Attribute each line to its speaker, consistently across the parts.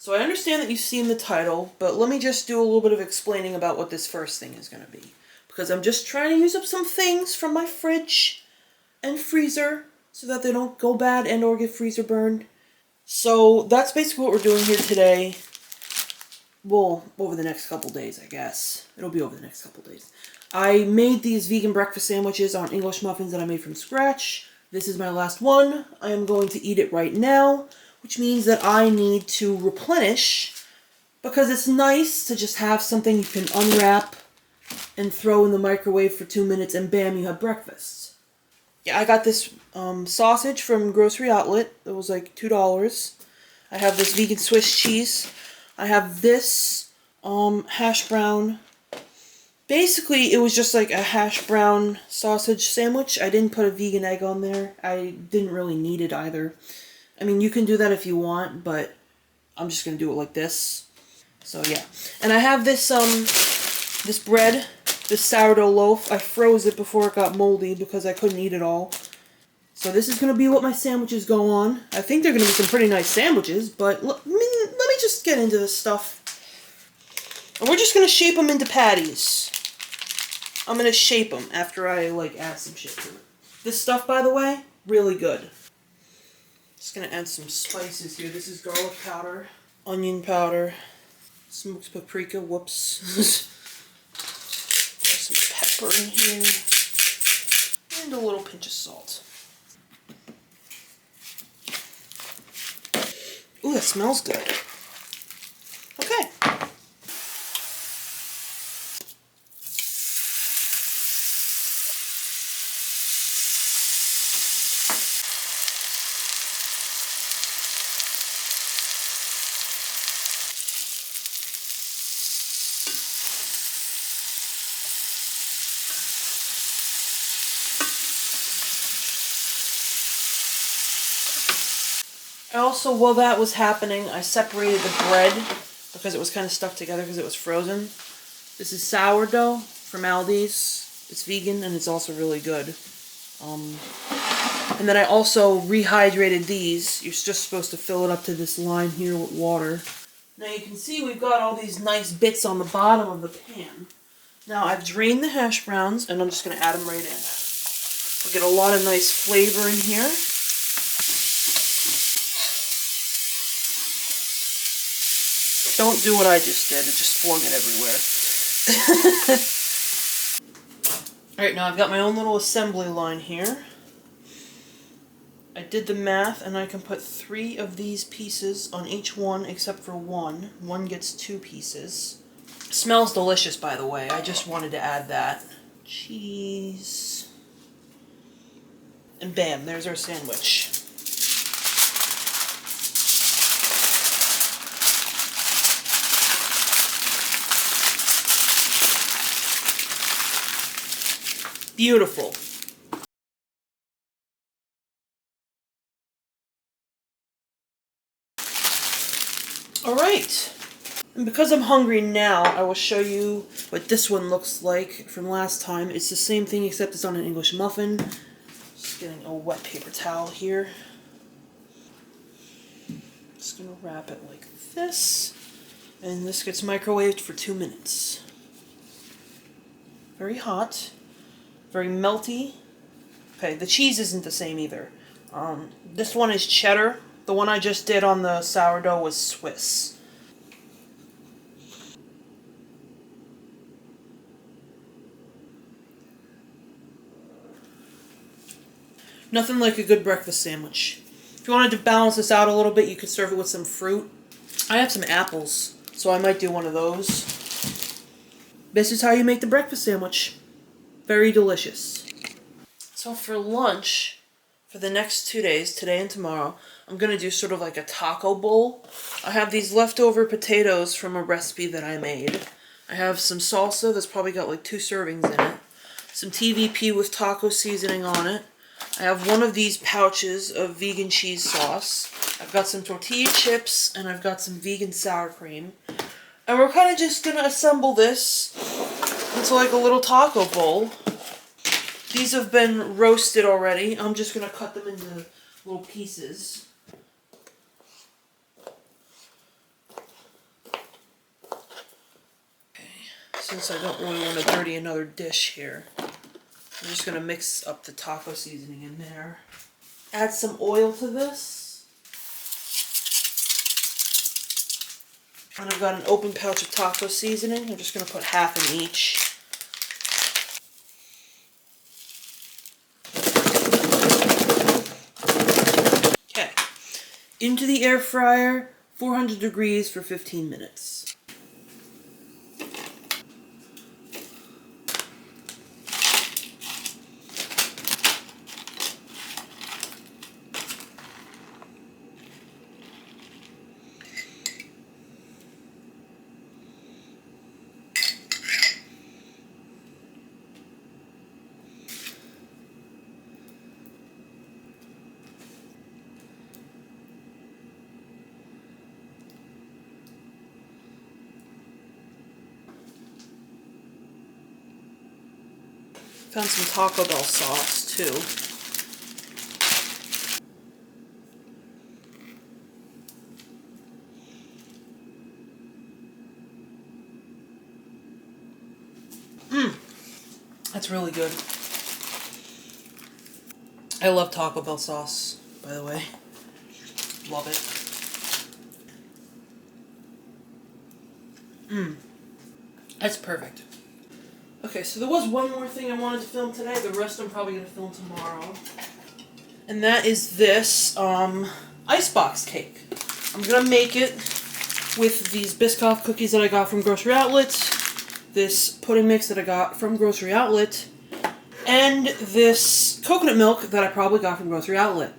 Speaker 1: So I understand that you've seen the title, but let me just do a little bit of explaining about what this first thing is going to be. Because I'm just trying to use up some things from my fridge and freezer so that they don't go bad and or get freezer burned. So that's basically what we're doing here today. Well, over the next couple days, I guess. It'll be over the next couple days. I made these vegan breakfast sandwiches on English muffins that I made from scratch. This is my last one. I am going to eat it right now, which means that I need to replenish because it's nice to just have something you can unwrap and throw in the microwave for 2 minutes and bam, you have breakfast. Yeah, I got this sausage from Grocery Outlet. It was like $2. I have this vegan Swiss cheese. I have this hash brown. Basically, it was just like a hash brown sausage sandwich. I didn't put a vegan egg on there. I didn't really need it either. I mean, you can do that if you want, but I'm just going to do it like this. So, yeah. And I have this, this bread, this sourdough loaf. I froze it before it got moldy because I couldn't eat it all. So this is going to be what my sandwiches go on. I think they're going to be some pretty nice sandwiches, but let me just get into this stuff. And we're just going to shape them into patties. I'm going to shape them after I, add some shit to it. This stuff, by the way, really good. Just going to add some spices here. This is garlic powder, onion powder, smoked paprika, whoops. Some pepper in here, and a little pinch of salt. Ooh, that smells good. Okay. Also, while that was happening, I separated the bread because it was kind of stuck together because it was frozen. This is sourdough from Aldi's. It's vegan and it's also really good. And then I also rehydrated these. You're just supposed to fill it up to this line here with water. Now you can see we've got all these nice bits on the bottom of the pan. Now I've drained the hash browns and I'm just going to add them right in. We'll get a lot of nice flavor in here. Don't do what I just did. It just flung it everywhere. Alright, now I've got my own little assembly line here. I did the math and I can put 3 of these pieces on each one except for one. One gets 2 pieces. Smells delicious, by the way. I just wanted to add that. Cheese. And bam, there's our sandwich. Beautiful. Alright. And because I'm hungry now, I will show you what this one looks like from last time. It's the same thing except it's on an English muffin. Just getting a wet paper towel here. Just gonna wrap it like this. And this gets microwaved for 2 minutes. Very hot. Very melty. Okay, the cheese isn't the same either. This one is cheddar. The one I just did on the sourdough was Swiss. Nothing like a good breakfast sandwich. If you wanted to balance this out a little bit, you could serve it with some fruit. I have some apples, so I might do one of those. This is how you make the breakfast sandwich. Very delicious. So for lunch, for the next 2 days, today and tomorrow, I'm going to do sort of like a taco bowl. I have these leftover potatoes from a recipe that I made. I have some salsa that's probably got like 2 servings in it. Some TVP with taco seasoning on it. I have one of these pouches of vegan cheese sauce. I've got some tortilla chips and I've got some vegan sour cream. And we're kind of just going to assemble this into like a little taco bowl. These have been roasted already. I'm just going to cut them into little pieces. since I don't really want to dirty another dish here, I'm just going to mix up the taco seasoning in there. Add some oil to this. And I've got an open pouch of taco seasoning. I'm just going to put half in each. Okay. Into the air fryer, 400 degrees for 15 minutes. Found some Taco Bell sauce too. That's really good. I love Taco Bell sauce, by the way. Love it. That's perfect. Okay, so there was one more thing I wanted to film today. The rest I'm probably going to film tomorrow. And that is this icebox cake. I'm going to make it with these biscoff cookies that I got from Grocery Outlet, this pudding mix that I got from Grocery Outlet, and this coconut milk that I probably got from Grocery Outlet.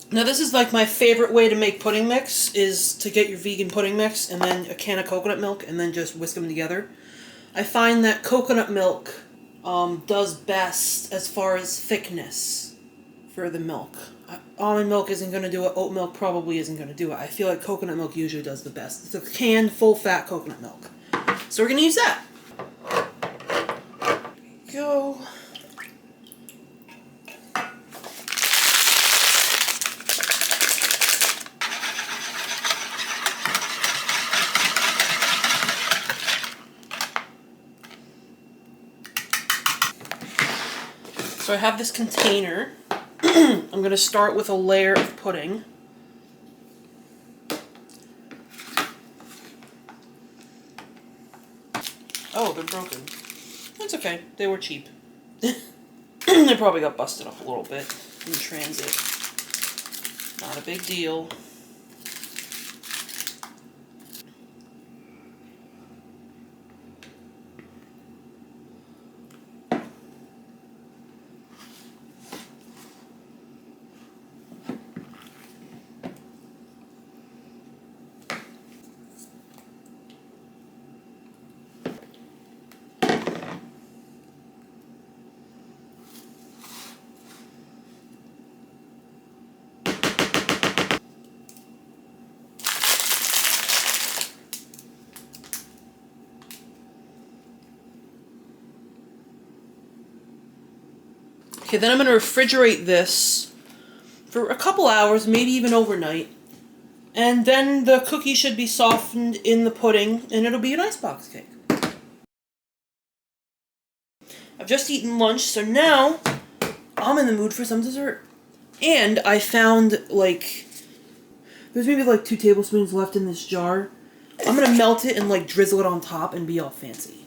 Speaker 1: Now this is like my favorite way to make pudding mix, is to get your vegan pudding mix and then a can of coconut milk and then just whisk them together. I find that coconut milk does best as far as thickness for the milk. Almond milk isn't going to do it. Oat milk probably isn't going to do it. I feel like coconut milk usually does the best. It's a canned, full-fat coconut milk. So we're going to use that. There you go. So I have this container. I'm going to start with a layer of pudding. Oh, they're broken. That's okay. They were cheap. They probably got busted up a little bit in transit. Not a big deal. Okay, then I'm going to refrigerate this for a couple hours, maybe even overnight. And then the cookie should be softened in the pudding, and it'll be an icebox cake. I've just eaten lunch, so now I'm in the mood for some dessert. And I found, like, there's maybe like 2 tablespoons left in this jar. I'm going to melt it and, like, drizzle it on top and be all fancy.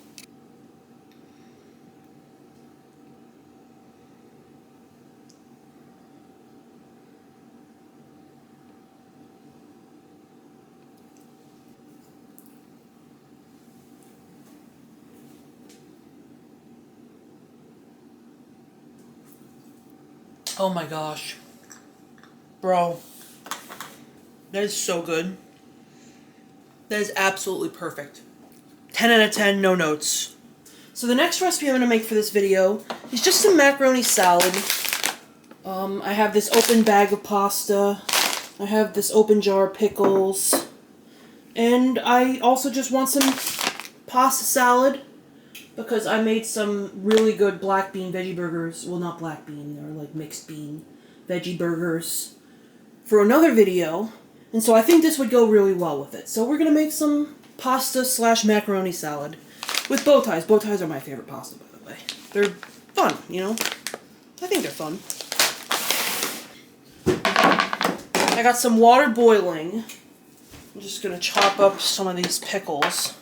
Speaker 1: Oh my gosh. Bro. That is so good. That is absolutely perfect. 10 out of 10, no notes. So the next recipe I'm going to make for this video is just some macaroni salad. I have this open bag of pasta. I have this open jar of pickles. And I also just want some pasta salad, because I made some really good black bean veggie burgers. Well, not black bean, they're like mixed bean veggie burgers for another video. And so I think this would go really well with it. So we're going to make some pasta / macaroni salad. with bow ties. Bow ties are my favorite pasta, by the way. They're fun, you know? I think they're fun. I got some water boiling. I'm just gonna chop up some of these pickles.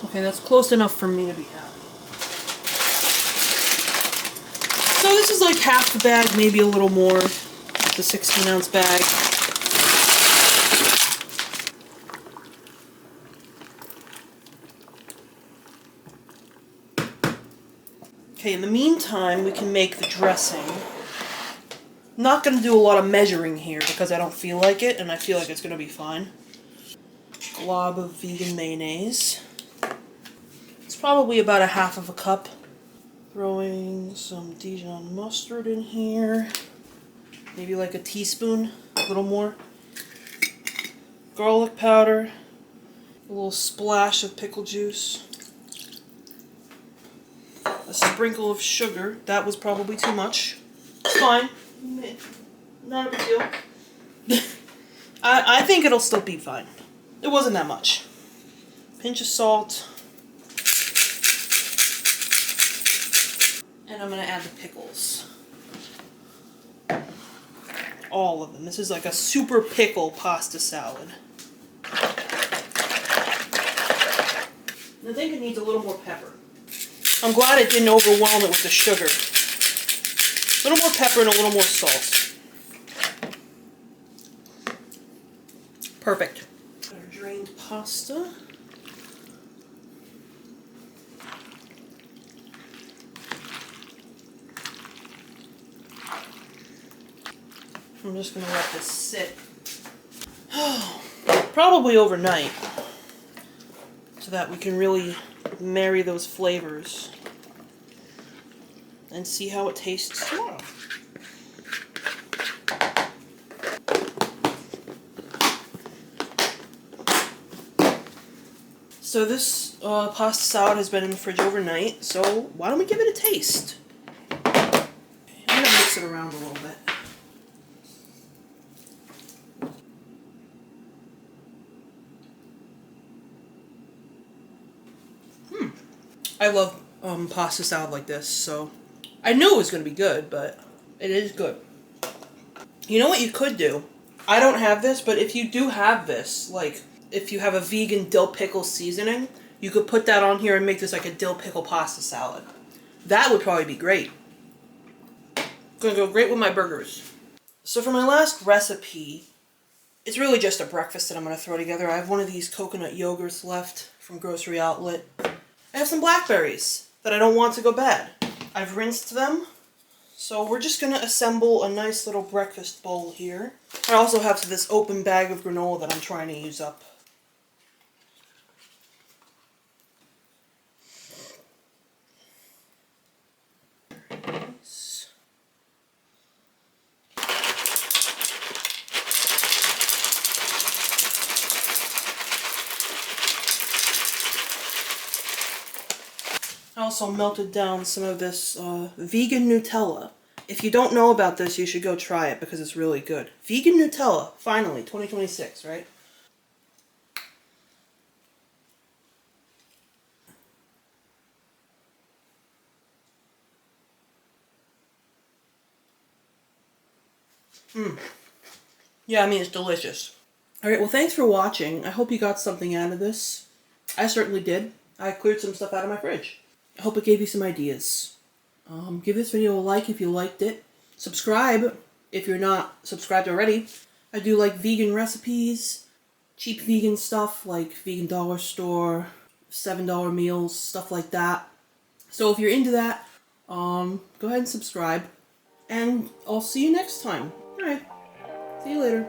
Speaker 1: Okay, that's close enough for me to be happy. So this is like half the bag, maybe a little more. The 16-ounce bag. Okay, in the meantime, we can make the dressing. I'm not going to do a lot of measuring here because I don't feel like it, and I feel like it's going to be fine. Glob of vegan mayonnaise. It's probably about a half of a cup. Throwing some Dijon mustard in here. Maybe like a teaspoon, a little more. Garlic powder. A little splash of pickle juice. A sprinkle of sugar. That was probably too much. It's fine. Not a big deal. I think it'll still be fine. It wasn't that much. Pinch of salt. And I'm going to add the pickles. All of them. This is like a super pickle pasta salad. I think it needs a little more pepper. I'm glad it didn't overwhelm it with the sugar. A little more pepper and a little more salt. Perfect. Our drained pasta. I'm just going to let this sit. Probably overnight. So that we can really marry those flavors. And see how it tastes tomorrow. So this pasta salad has been in the fridge overnight, so why don't we give it a taste? I'm going to mix it around a little bit. I love pasta salad like this, so I knew it was going to be good, but it is good. You know what you could do? I don't have this, but if you do have this, like if you have a vegan dill pickle seasoning, you could put that on here and make this like a dill pickle pasta salad. That would probably be great. Gonna go great with my burgers. So for my last recipe, it's really just a breakfast that I'm going to throw together. I have one of these coconut yogurts left from Grocery Outlet. I have some blackberries that I don't want to go bad. I've rinsed them. So we're just going to assemble a nice little breakfast bowl here. I also have this open bag of granola that I'm trying to use up. I also melted down some of this vegan Nutella. If you don't know about this, you should go try it because it's really good. Vegan Nutella, finally, 2026, right? Yeah, I mean, it's delicious. Alright, well thanks for watching. I hope you got something out of this. I certainly did. I cleared some stuff out of my fridge. I hope it gave you some ideas. Give this video a like if you liked it. Subscribe if you're not subscribed already. I do like vegan recipes, cheap vegan stuff like vegan dollar store, $7 meals, stuff like that. So if you're into that, go ahead and subscribe. And I'll see you next time. Alright, see you later.